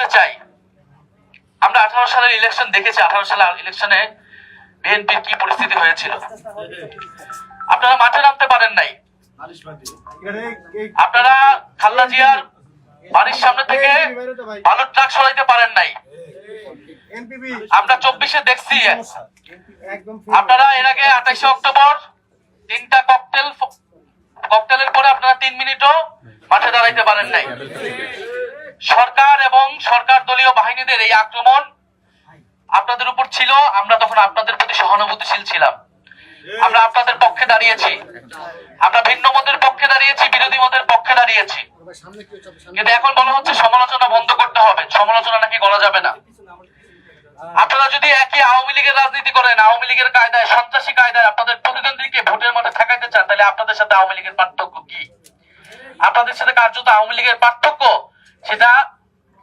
বলতে চাই, আমরা 18 সালের ইলেকশন দেখেছি। 18 সালের ইলেকশনে বিএনপির কি পরিস্থিতি হয়েছিল। আপনারা মাঠে নামতে পারেন নাই, আপনারা খালেদা জিয়ার বাড়ির সামনে থেকে বালুর ট্রাক সরাইতে পারেন নাই। আমরা 24-এ দেখছি আপনারা এর আগে 28 অক্টোবর 3টা ককটেলের পরে আপনারা 3 মিনিটও মাঠে দাঁড়াইতে পারেন নাই। সরকার এবং সরকার দলীয় বাহিনীদের এই আক্রমণ আপনাদের উপর ছিল। আমরা তখন আপনাদের প্রতি সহানুভূতিশীল ছিলাম, আমরা আপনাদের পক্ষে দাঁড়িয়েছি, আমরা ভিন্ন মতের পক্ষে দাঁড়িয়েছি, বিরোধী মতের পক্ষে দাঁড়িয়েছি। কিন্তু এখন বলা হচ্ছে সমালোচনা বন্ধ করতে হবে, সমালোচনা নাকি করা যাবে না। আপনারা যদি একই আওয়ামী লীগের রাজনীতি করেন, আওয়ামী লীগের কায়দায়, সন্ত্রাসী কায়দায় আপনাদের প্রতিদ্বন্দ্বীকে ভোটের মাঠে ঠেকাইতে চান, তাহলে আপনাদের সাথে আওয়ামী লীগের পার্থক্য কি? আপনাদের সাথে কার্যত আওয়ামী লীগের পার্থক্য,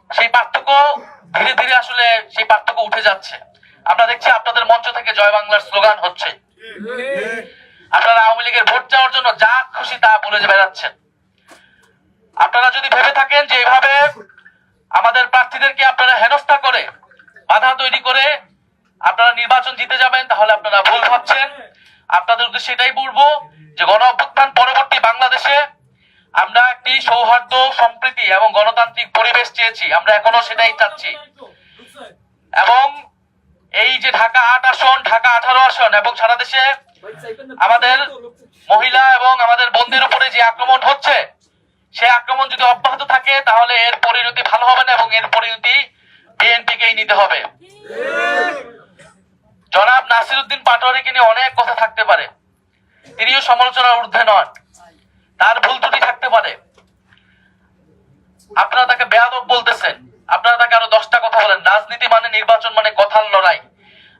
সেই পার্থক্য ধীরে ধীরে আসলে সেই পার্থক্য উঠে যাচ্ছে। আমরা দেখছি আপনাদের মঞ্চ থেকে জয় বাংলার স্লোগান হচ্ছে। আপনারা আওয়ামী লীগের ভোট চাওয়ার জন্য যা খুশি তা বলে বেড়াচ্ছেন। আপনারা যদি ভেবে থাকেন যে এভাবে আমাদের প্রার্থীদেরকে আপনারা হেনস্থা করে, বাধা তৈরি করে আপনারা নির্বাচন জিতে যাবেন, তাহলে আপনারা ভুল ভাবছেন। আপনাদের উদ্দেশ্যে এটাই বলবো যে গণ অভ্যুত্থান পরবর্তী বাংলাদেশে আমরা একটি সৌহার্দ্য, সম্প্রীতি এবং গণতান্ত্রিক পরিবেশ চেয়েছি, আমরা এখনো সেটাই চাচ্ছি। এবং এই যে ঢাকা 8 আসন, ঢাকা 18 আসন এবং সারা দেশে আমাদের মহিলা এবং আমাদের বোনদের উপরে যে আক্রমণ হচ্ছে, সেই আক্রমণ যদি অব্যাহত থাকে তাহলে এর পরিণতি ভালো হবে না এবং এর পরিণতি বিএনপিকেই নিতে হবে। জনাব নাসিরউদ্দিন পাটোয়ারীকে নিয়ে অনেক কথা থাকতে পারে, তিনিও সমালোচনার ঊর্ধ্বে নন, তার ভুল ত্রুটি থাকতে পারে। আপনারা তাকে বেয়াদব বলতেছেন, আপনারা তাকে আরো 10টা কথা বলেন। রাজনীতি মানে, নির্বাচন মানে কথার লড়াই।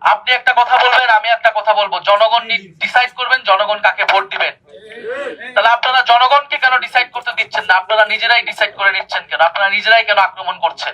আপনি একটা কথা বলবেন, আমি একটা কথা বলবো, জনগণ ডিসাইড করবেন জনগণ কাকে ভোট দিবেন। তাহলে আপনারা জনগণকে কেন ডিসাইড করতে দিচ্ছেন না? আপনারা নিজেরাই ডিসাইড করে নিচ্ছেন কেন? আপনারা নিজেরাই কেন আক্রমণ করছেন?